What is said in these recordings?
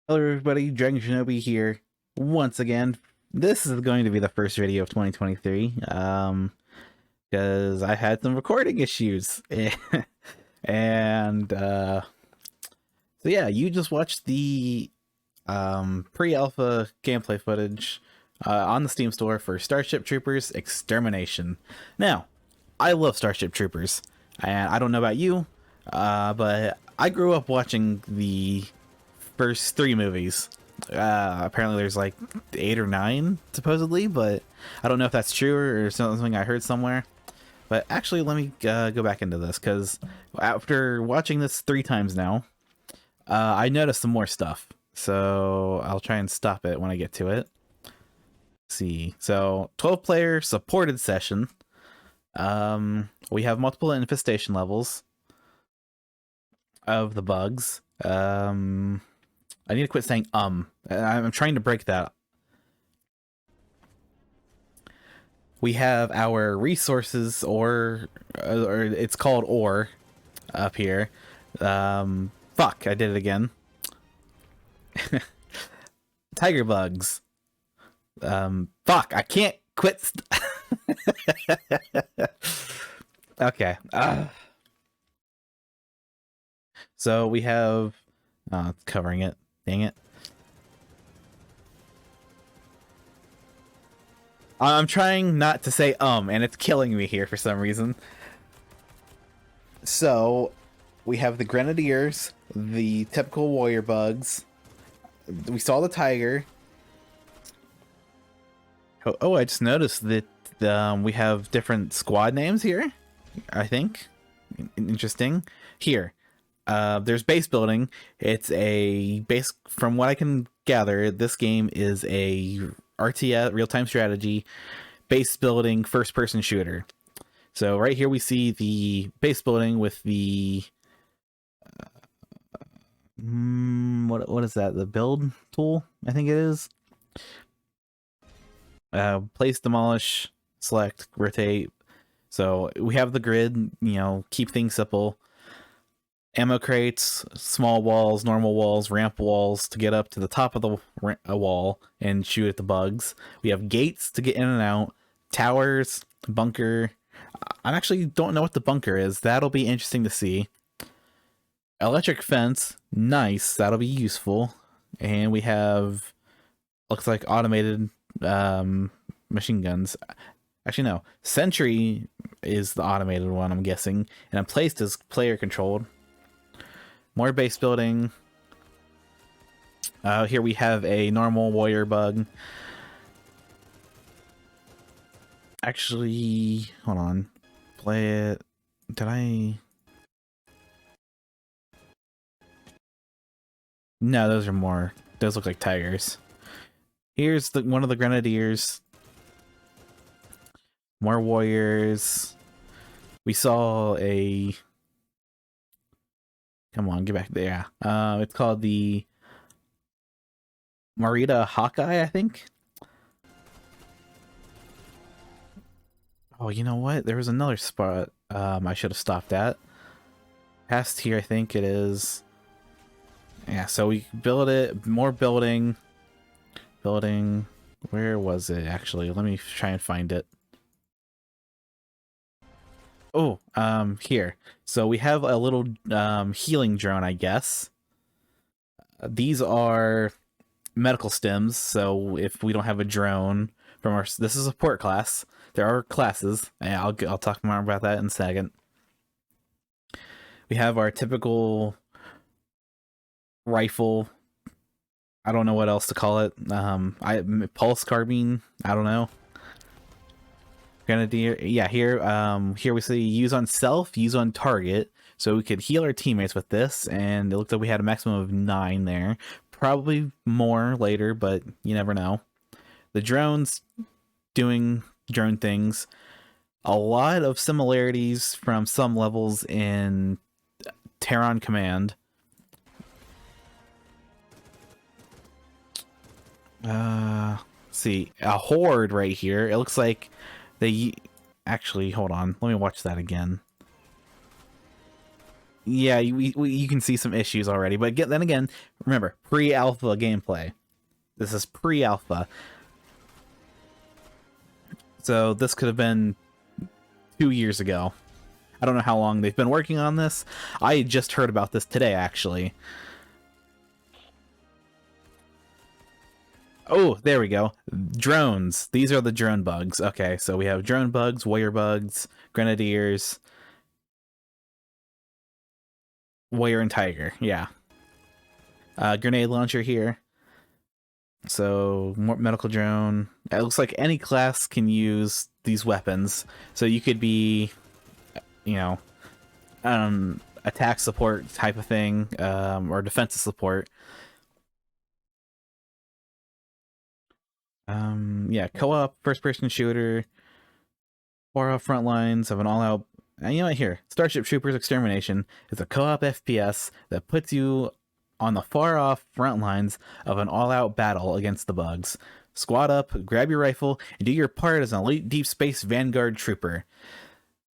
Hello everybody, Dragon Shinobi here once again. This is going to be the first video of 2023, because I had some recording issues. and so yeah, you just watched the pre-alpha gameplay footage on the Steam store for StarShip Troopers Extermination. Now, I love StarShip Troopers, and I don't know about you, but I grew up watching the first three movies. Apparently there's like 8 or 9 supposedly, but I don't know if that's true or something I heard somewhere. But actually, let me go back into this, because after watching this 3 times now, I noticed some more stuff. So I'll try and stop it when I get to it. Let's see, so 12-player supported session. We have multiple infestation levels of the bugs. I need to quit saying I'm trying to break that. We have our resources, or it's called ore, up here. Fuck, I did it again. Tiger bugs. Fuck, I can't quit. Okay. So we have it's covering it. Dang it. I'm trying not to say and it's killing me here for some reason. So we have the grenadiers, the typical warrior bugs. We saw the tiger. Oh, I just noticed that we have different squad names here, I think. Interesting. Here. There's base building. It's a base, from what I can gather, this game is a RTS, real-time strategy, base building, first-person shooter. So right here we see the base building with the what is that? The build tool, I think it is. Place, demolish, select, rotate. So we have the grid, keep things simple. Ammo crates, small walls, normal walls, ramp walls to get up to the top of the wall and shoot at the bugs. We have gates to get in and out, towers, bunker. I actually don't know what the bunker is. That'll be interesting to see. Electric fence, nice. That'll be useful. And we have, looks like automated machine guns. Actually, no. Sentry is the automated one, I'm guessing. And I'm placed as player controlled. More base building. Here we have a normal warrior bug. Actually, hold on. Play it. Did I? No, those are more. Those look like tigers. Here's one of the grenadiers. More warriors. We saw a... Come on, get back there. It's called the Marita Hawkeye, I think. Oh, you know what? There was another spot I should have stopped at. Past here, I think it is. Yeah, so we build it. More building. Building. Where was it, actually? Let me try and find it. Oh, here. So we have a little healing drone, I guess. These are medical stems, so if we don't have a drone from our... This is a support class. There are classes, and I'll talk more about that in a second. We have our typical rifle. I don't know what else to call it. Pulse carbine. I don't know. Grenadier, yeah, here we see use on self, use on target, so we could heal our teammates with this, and it looked like we had a maximum of 9 there. Probably more later, but you never know. The drones doing drone things. A lot of similarities from some levels in Terran Command. Let's see, a horde right here. It looks like they actually, hold on, let me watch that again. Yeah, you can see some issues already, but then again, remember, pre-alpha gameplay. This is pre-alpha. So this could have been 2 years ago. I don't know how long they've been working on this. I just heard about this today, actually. Oh, there we go. Drones. These are the drone bugs. Okay, so we have drone bugs, warrior bugs, grenadiers, warrior and tiger. Yeah. Grenade launcher here. So, more medical drone. It looks like any class can use these weapons. So you could be, you know, attack support type of thing, or defensive support. Yeah, co-op, first-person shooter, far-off front lines of an all-out... And you know what, here, StarShip Troopers Extermination is a co-op FPS that puts you on the far-off front lines of an all-out battle against the bugs. Squad up, grab your rifle, and do your part as an elite deep space vanguard trooper.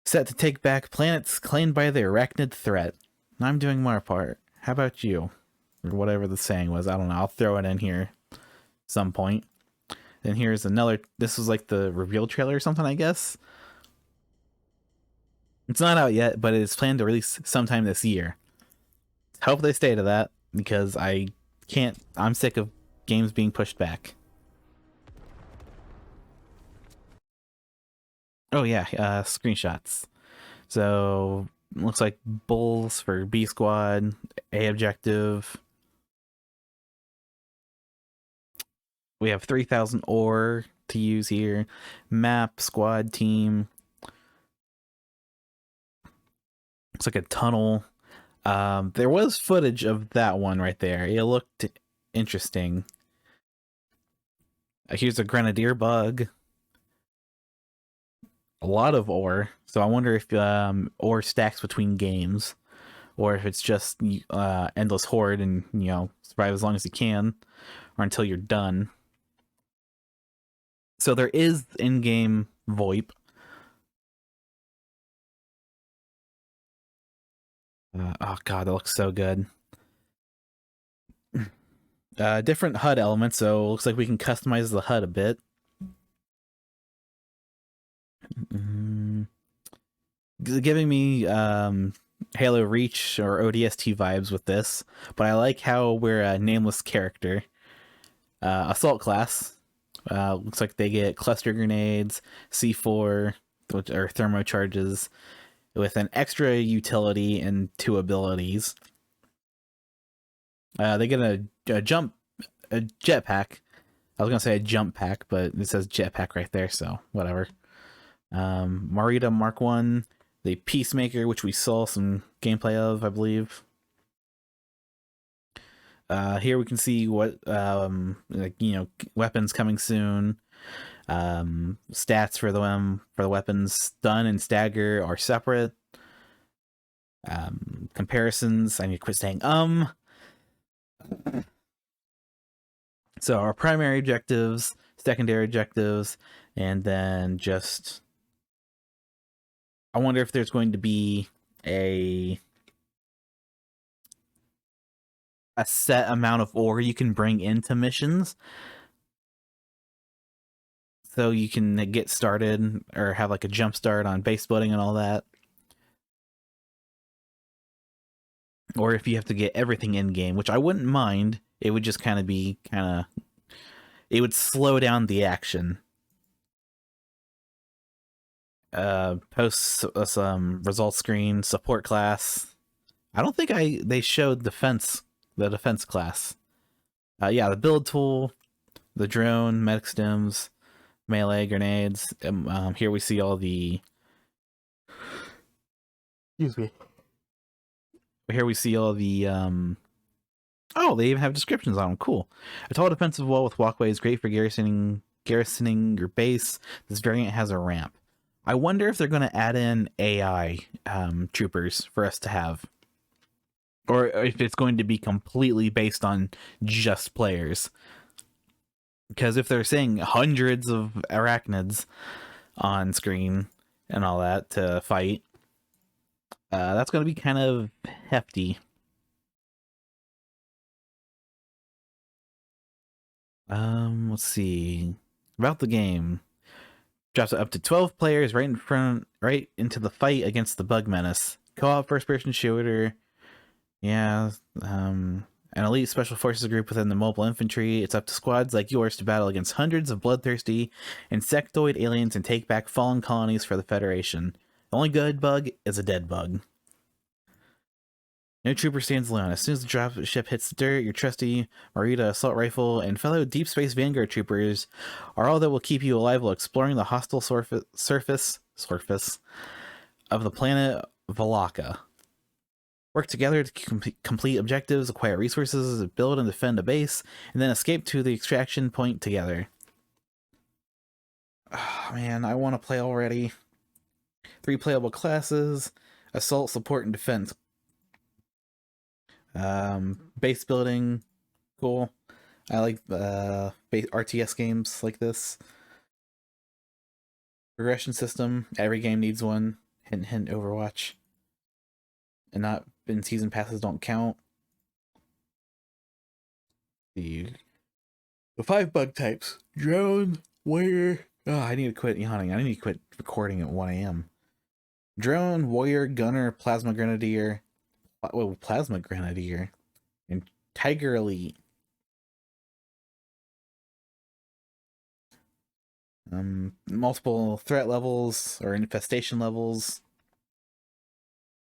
Set to take back planets claimed by the arachnid threat. I'm doing my part. How about you? Or whatever the saying was. I don't know. I'll throw it in here some point. Then here's another... This was like the reveal trailer or something, I guess. It's not out yet, but it's planned to release sometime this year. Hope they stay to that, because I can't... I'm sick of games being pushed back. Oh yeah, screenshots. So, looks like Bulls for B Squad, A Objective. We have 3,000 ore to use here. Map, squad, team. Looks like a tunnel. There was footage of that one right there. It looked interesting. Here's a grenadier bug. A lot of ore. So I wonder if ore stacks between games, or if it's just endless hoard and, you know, survive as long as you can, or until you're done. So there is in-game VoIP. Oh god, that looks so good. Different HUD elements, so it looks like we can customize the HUD a bit. Giving me Halo Reach or ODST vibes with this, but I like how we're a nameless character. Assault class. Looks like they get cluster grenades, C4, which are thermocharges, with an extra utility and 2 abilities. They get a jetpack. I was gonna say a jump pack, but it says jetpack right there, so whatever. Marita Mark 1, the Peacemaker, which we saw some gameplay of, I believe. Here we can see what, like, you know, weapons coming soon. Stats for the weapons. Stun and stagger are separate. Comparisons. I need to quit saying So our primary objectives, secondary objectives, and then just... I wonder if there's going to be a set amount of ore you can bring into missions, so you can get started or have like a jump start on base building and all that. Or if you have to get everything in game, which I wouldn't mind. It would just it would slow down the action. Post some results screen, support class. I don't think they showed the defense class. Yeah, the build tool, the drone, medic stims, melee grenades. Here we see all the... Excuse me. Here we see all the... Oh, they even have descriptions on them. Cool. A tall defensive wall with walkways, great for garrisoning your base. This variant has a ramp. I wonder if they're going to add in AI troopers for us to have. Or if it's going to be completely based on just players. Because if they're saying hundreds of arachnids on screen and all that to fight, That's going to be kind of hefty. Let's see. About the game. Drops it up to 12 players right into the fight against the bug menace. Co-op first-person shooter. Yeah, an elite special forces group within the mobile infantry. It's up to squads like yours to battle against hundreds of bloodthirsty insectoid aliens and take back fallen colonies for the Federation. The only good bug is a dead bug. No trooper stands alone. As soon as the drop ship hits the dirt, your trusty Marita assault rifle and fellow Deep Space Vanguard troopers are all that will keep you alive while exploring the hostile surface of the planet Valaka. Work together to complete objectives, acquire resources, build and defend a base, and then escape to the extraction point together. Oh, man, I want to play already. 3 playable classes: assault, support, and defense. Base building, cool. I like RTS games like this. Progression system, every game needs one. Hint, hint, Overwatch. And not in season passes don't count. The 5 bug types: drone, warrior. Oh, I need to quit yawning. I need to quit recording at 1 a.m. Drone, warrior, gunner, plasma grenadier. Well, plasma grenadier and tiger elite. Multiple threat levels or infestation levels.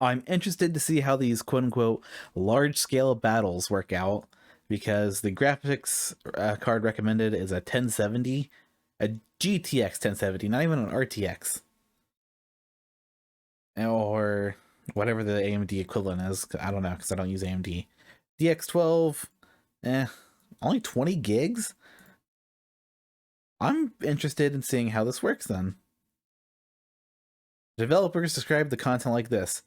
I'm interested to see how these quote-unquote large-scale battles work out, because the graphics card recommended is a 1070, a GTX 1070, not even an RTX. Or whatever the AMD equivalent is. I don't know, because I don't use AMD. DX12, only 20 gigs? I'm interested in seeing how this works then. Developers describe the content like this: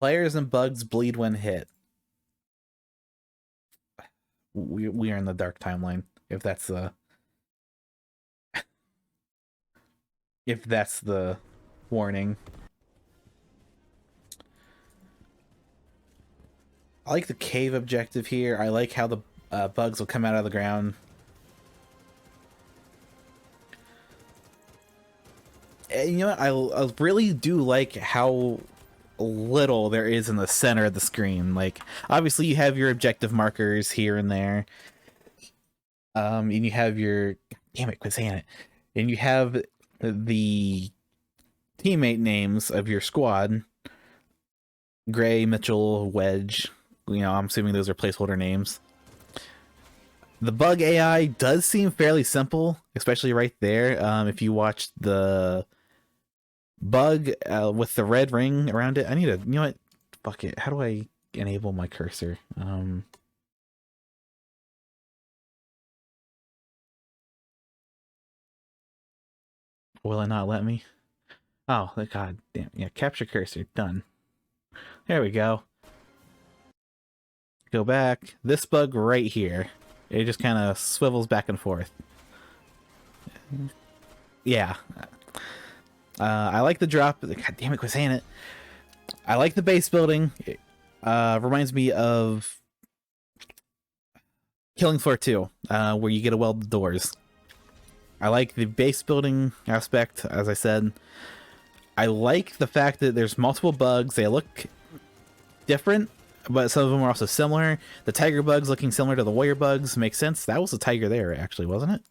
players and bugs bleed when hit. We are in the dark timeline, if that's the warning. I like the cave objective here. I like how the bugs will come out of the ground. And you know what? I really do like how little there is in the center of the screen. Like, obviously you have your objective markers here and there. And you have your... Damn it, quit saying it. And you have the teammate names of your squad. Gray, Mitchell, Wedge. You know, I'm assuming those are placeholder names. The bug AI does seem fairly simple, especially right there. If you watch the bug with the red ring around it, I need to, you know what? Fuck it. How do I enable my cursor? Will it not let me? Oh, god damn. Yeah, capture cursor. Done. There we go. Go back. This bug right here. It just kind of swivels back and forth. Yeah. I like the drop. God damn it, quit saying it. I like the base building. It reminds me of Killing Floor 2, where you get to weld the doors. I like the base building aspect, as I said. I like the fact that there's multiple bugs. They look different, but some of them are also similar. The tiger bugs looking similar to the warrior bugs makes sense. That was a tiger there, actually, wasn't it?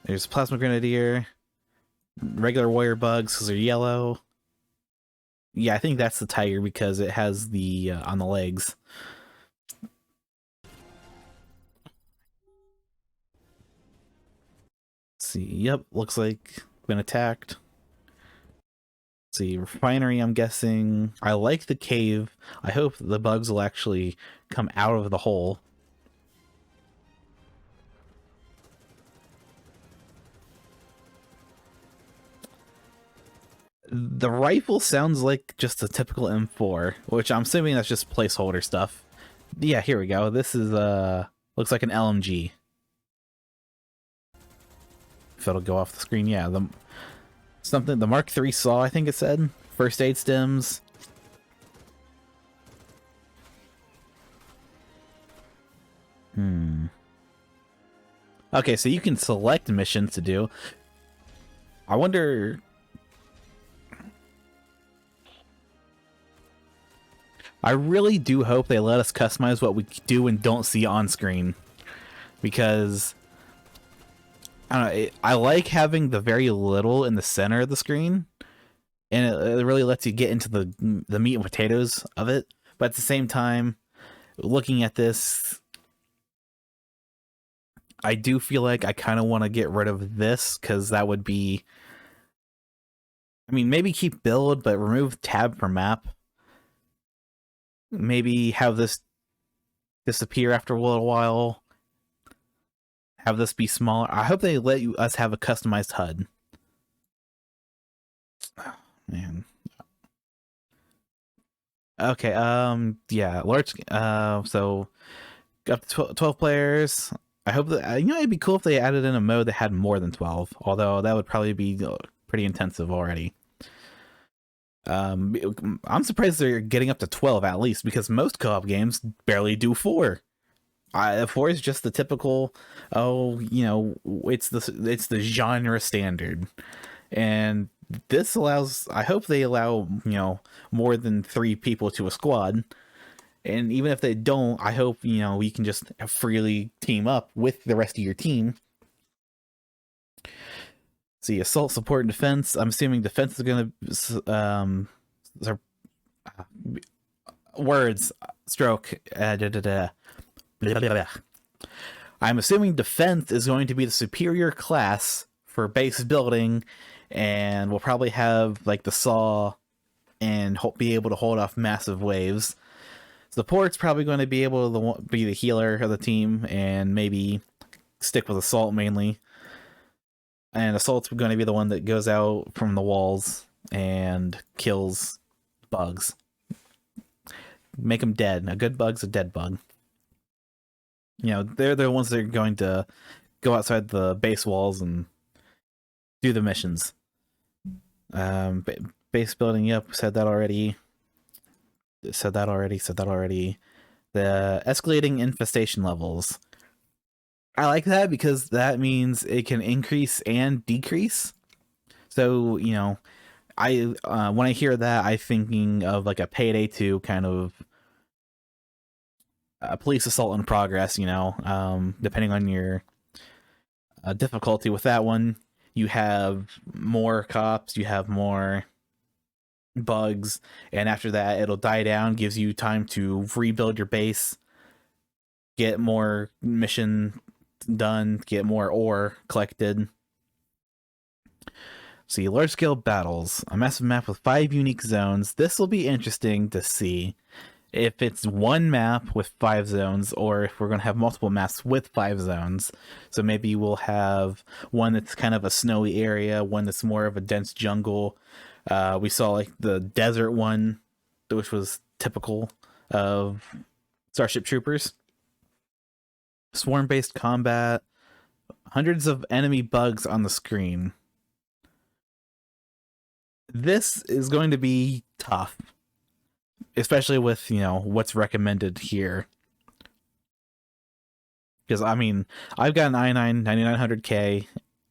There's plasma grenadier. Regular warrior bugs, because they're yellow. Yeah, I think that's the tiger because it has the on the legs. Let's see. Yep, looks like been attacked. Let's see, refinery, I'm guessing. I like the cave. I hope the bugs will actually come out of the hole. The rifle sounds like just a typical M4, which I'm assuming that's just placeholder stuff. Yeah, here we go. This is looks like an LMG. If it'll go off the screen, yeah. something, the Mark III saw, I think it said. First aid stems. Okay, so you can select missions to do. I wonder... I really do hope they let us customize what we do and don't see on screen. Because... I don't know, I like having the very little in the center of the screen. And it really lets you get into the meat and potatoes of it. But at the same time, looking at this... I do feel like I kind of want to get rid of this, because that would be... I mean, maybe keep build, but remove tab from map. Maybe have this disappear after a little while. Have this be smaller. I hope they let us have a customized HUD. Oh, man. Okay, yeah, large, so up to 12 players. I hope that, you know, it'd be cool if they added in a mode that had more than 12, although that would probably be pretty intensive already. I'm surprised they're getting up to 12 at least, because most co-op games barely do 4. 4 is just the typical, oh, you know, it's the genre standard. And this allows, I hope they allow, you know, more than 3 people to a squad. And even if they don't, I hope, you know, you can just freely team up with the rest of your team. See, assault, support, and defense. I'm assuming defense is going to... words. Stroke. Blah, blah, blah. I'm assuming defense is going to be the superior class for base building, and we'll probably have, like, the saw and be able to hold off massive waves. Support's probably going to be able to be the healer of the team and maybe stick with assault mainly. And assault's going to be the one that goes out from the walls and kills bugs. Make them dead. A good bug's a dead bug. You know, they're the ones that are going to go outside the base walls and do the missions. Base building, yep, said that already. Said that already. The escalating infestation levels. I like that because that means it can increase and decrease. So, you know, when I hear that, I'm thinking of like a Payday 2 kind of police assault in progress, you know, depending on your difficulty with that one. You have more cops, you have more bugs, and after that it'll die down, gives you time to rebuild your base, get more mission done, get more ore collected. See, large scale battles, a massive map with 5 unique zones. This will be interesting to see if it's one map with 5 zones or if we're going to have multiple maps with 5 zones. So maybe we'll have one that's kind of a snowy area, one that's more of a dense jungle. We saw like the desert one, which was typical of StarShip Troopers. Swarm-based combat, hundreds of enemy bugs on the screen. This is going to be tough, especially with, you know, what's recommended here. Because, I mean, I've got an i9 9900K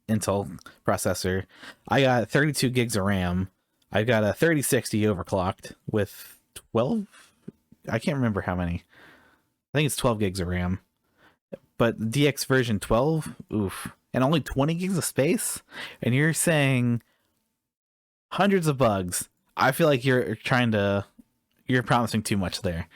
Intel processor. I got 32 gigs of RAM. I've got a 3060 overclocked with 12... I can't remember how many. I think it's 12 gigs of RAM. But DX version 12? Oof. And only 20 gigs of space? And you're saying hundreds of bugs. I feel like you're promising too much there.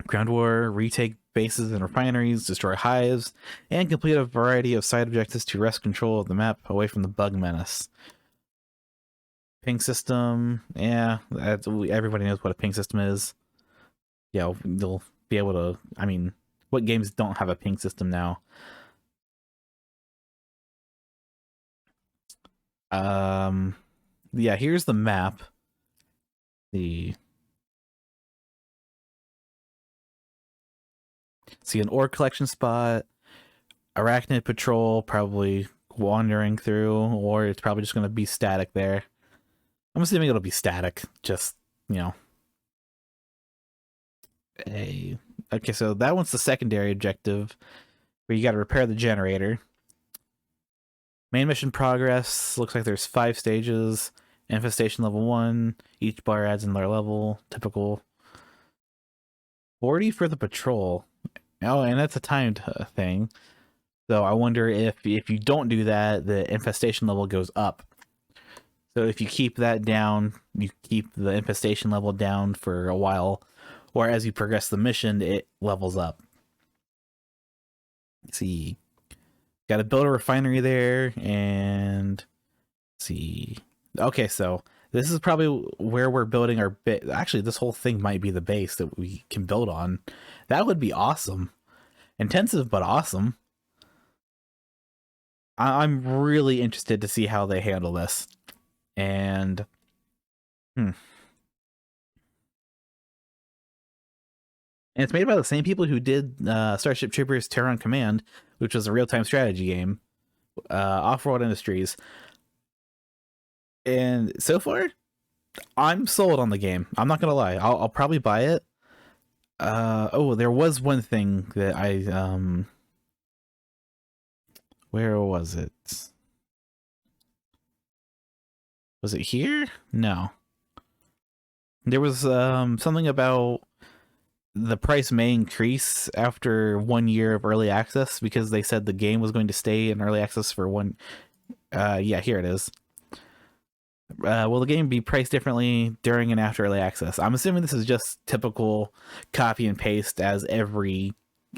Ground war, retake bases and refineries, destroy hives, and complete a variety of side objectives to wrest control of the map away from the bug menace. Ping system, yeah, everybody knows what a ping system is. Yeah, they'll be able to, I mean, what games don't have a ping system now? Yeah, here's the map. See an ore collection spot. Arachnid Patrol probably wandering through, or it's probably just going to be static there. I'm assuming it'll be static, just, you know. Okay, so that one's the secondary objective, where you got to repair the generator. Main mission progress, looks like there's 5 stages. Infestation level 1, each bar adds another level, typical. 40 for the patrol. Oh, and that's a timed thing. So I wonder if you don't do that, the infestation level goes up. So if you keep that down, you keep the infestation level down for a while, or as you progress the mission, it levels up. Let's see, got to build a refinery there, and let's see. Okay, so this is probably where we're building our bit. Actually, this whole thing might be the base that we can build on. That would be awesome. Intensive, but awesome. I'm really interested to see how they handle this. And and it's made by the same people who did Starship Troopers Terror on Command, which was a real-time strategy game. Off-World Industries. And so far, I'm sold on the game. I'm not gonna lie. I'll probably buy it. Oh, there was one thing that I where was it? Was it here? No. There was something about the price may increase after 1 year of early access, because they said the game was going to stay in early access for one. Yeah, here it is. Will the game be priced differently during and after early access? I'm assuming this is just typical copy and paste, as every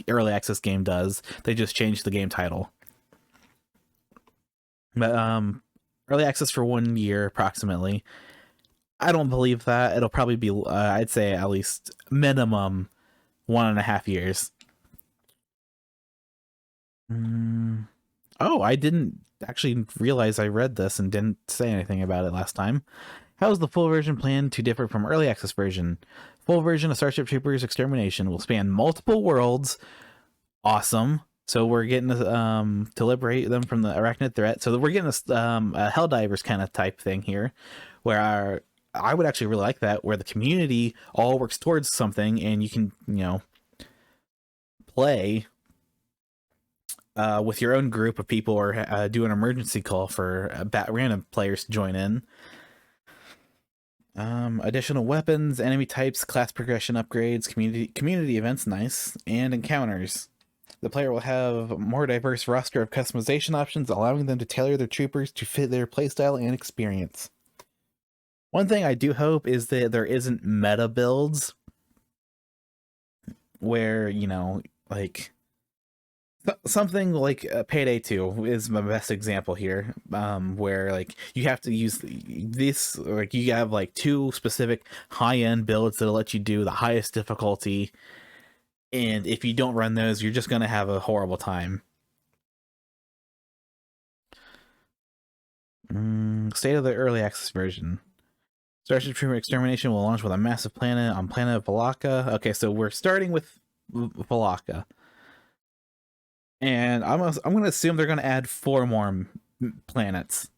early access game does. They just changed the game title. But early access for 1 year approximately. I don't believe that. It'll probably be, I'd say at least minimum 1.5 years. Oh, I didn't actually realize I read this and didn't say anything about it last time. How is the full version planned to differ from early access version? Full version of Starship Troopers Extermination will span multiple worlds. Awesome. So we're getting to liberate them from the arachnid threat. So we're getting a Helldivers kind of type thing here, where I would actually really like that, where the community all works towards something, and you can, play with your own group of people, or do an emergency call for random players to join in. Additional weapons, enemy types, class progression upgrades, community events, nice, and encounters. The player will have a more diverse roster of customization options, allowing them to tailor their troopers to fit their playstyle and experience. One thing I do hope is that there isn't meta builds where, like something like Payday 2 is my best example here, where like you have to use this, like you have like 2 specific high-end builds that'll let you do the highest difficulty, and if you don't run those, you're just gonna have a horrible time. State of the early access version. Starship Trooper Extermination will launch with a massive planet on planet of Valaka. Okay, so we're starting with Valaka. And I'm going to assume they're going to add 4 more planets.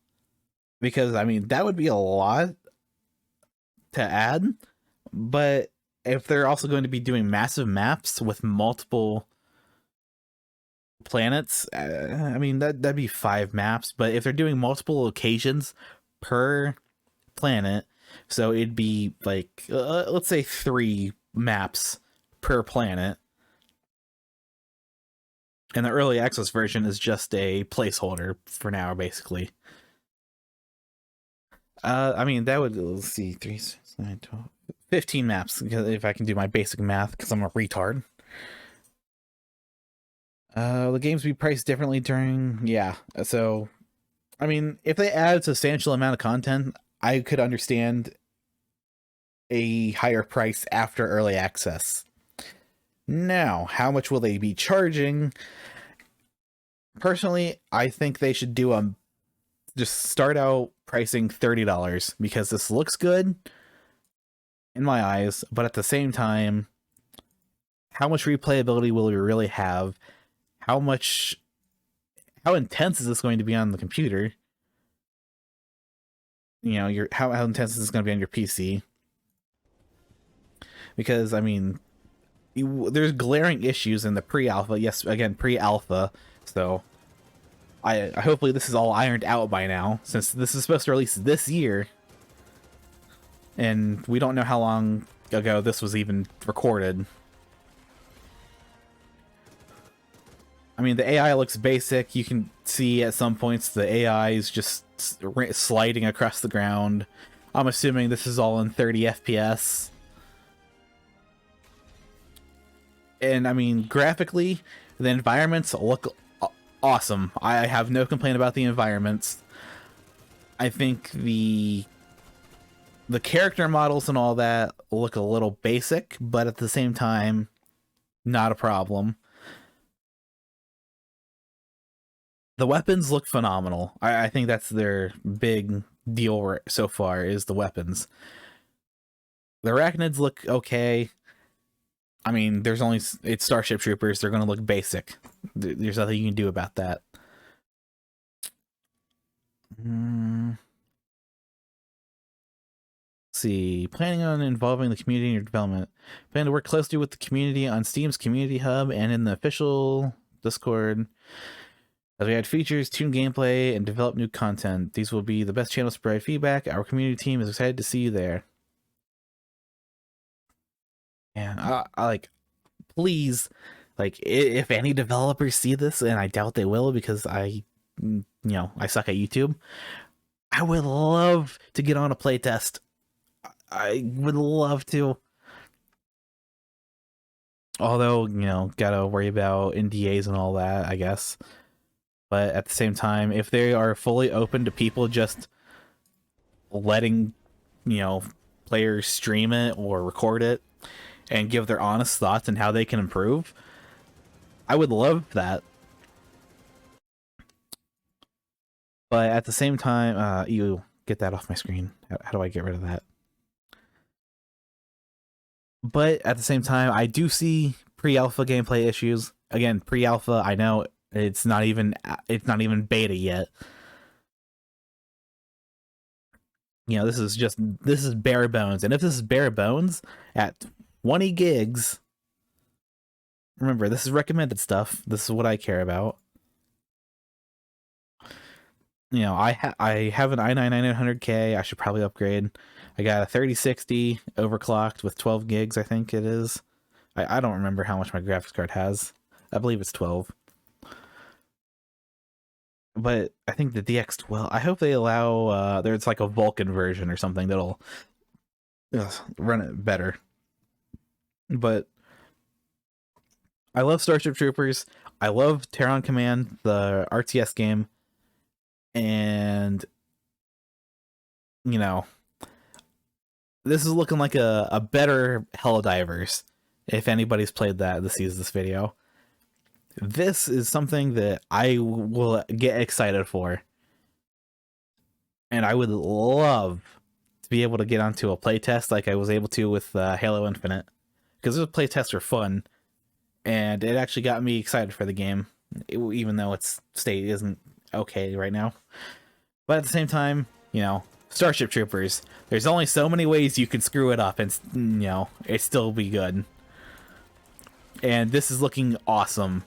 Because, I mean, that would be a lot to add. But if they're also going to be doing massive maps with multiple planets, I mean, that'd be 5 maps. But if they're doing multiple locations per planet, so it'd be like, let's say 3 maps per planet. And the early access version is just a placeholder for now, basically. I mean, that would, let's see, 3, 6, 9, 12, 15 maps, if I can do my basic math, because I'm a retard. The games be priced differently during, yeah, so, I mean, if they add a substantial amount of content, I could understand a higher price after early access. Now, how much will they be charging? Personally, I think they should do just start out pricing $30, because this looks good in my eyes, but at the same time, how much replayability will we really have? How much how intense is this going to be on the computer? You know, how intense is this going to be on your PC? Because I mean, there's glaring issues in the pre-alpha. Yes, again, pre-alpha. So I hopefully this is all ironed out by now, since this is supposed to release this year, and we don't know how long ago this was even recorded. I mean, the AI looks basic. You can see at some points the AI is just sliding across the ground. I'm assuming this is all in 30 FPS. And I mean, graphically, the environments look awesome. I have no complaint about the environments. I think the character models and all that look a little basic, but at the same time, not a problem. The weapons look phenomenal. I think that's their big deal so far, is the weapons. The arachnids look okay. I mean, it's Starship Troopers. They're going to look basic. There's nothing you can do about that. Let's see. Planning on involving the community in your development. Plan to work closely with the community on Steam's Community Hub and in the official Discord. As we add features, tune gameplay, and develop new content. These will be the best channels to provide feedback. Our community team is excited to see you there. Yeah, I like, please, like, if any developers see this, and I doubt they will because I suck at YouTube, I would love to get on a playtest. I would love to. Although, gotta worry about NDAs and all that, I guess. But at the same time, if they are fully open to people just letting, players stream it or record it and give their honest thoughts and how they can improve, I would love that. But at the same time, you get that off my screen. How do I get rid of that? But at the same time, I do see pre-alpha gameplay issues. Again, pre-alpha, I know it's not even beta yet. This is bare bones. And if this is bare bones at 20 gigs, remember, this is recommended stuff. This is what I care about. I have an i9-9900K. I should probably upgrade. I got a 3060 overclocked with 12 gigs, I think it is. I don't remember how much my graphics card has. I believe it's 12. But I think the DX12, I hope they allow, there's like a Vulkan version or something that'll run it better. But I love Starship Troopers. I love Terran Command, the RTS game. And, this is looking like a better Helldivers. If anybody's played that, this sees this video. This is something that I will get excited for. And I would love to be able to get onto a playtest like I was able to with Halo Infinite. Because those playtests are fun. And it actually got me excited for the game. Even though its state isn't okay right now. But at the same time, Starship Troopers, there's only so many ways you can screw it up and, it still be good. And this is looking awesome.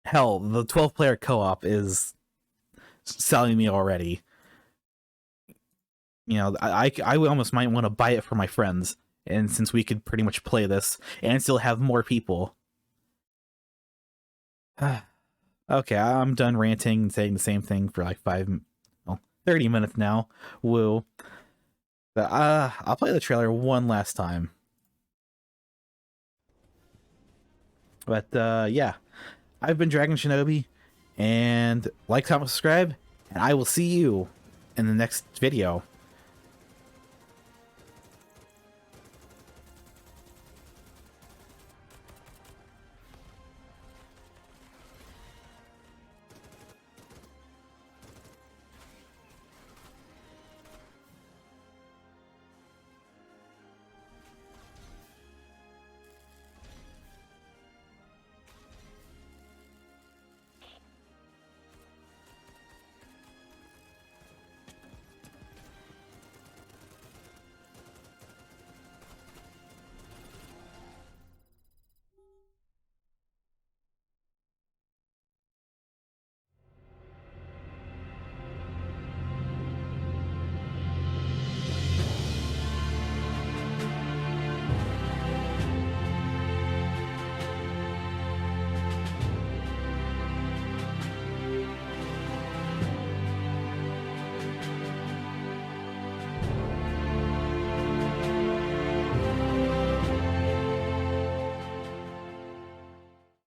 Hell, the 12-player co-op is selling me already. I almost might want to buy it for my friends. And since we could pretty much play this and still have more people. Okay, I'm done ranting and saying the same thing for like 30 minutes now. Woo. But, I'll play the trailer one last time. But, yeah. I've been Dragon Shinobi, and like, comment, subscribe, and I will see you in the next video.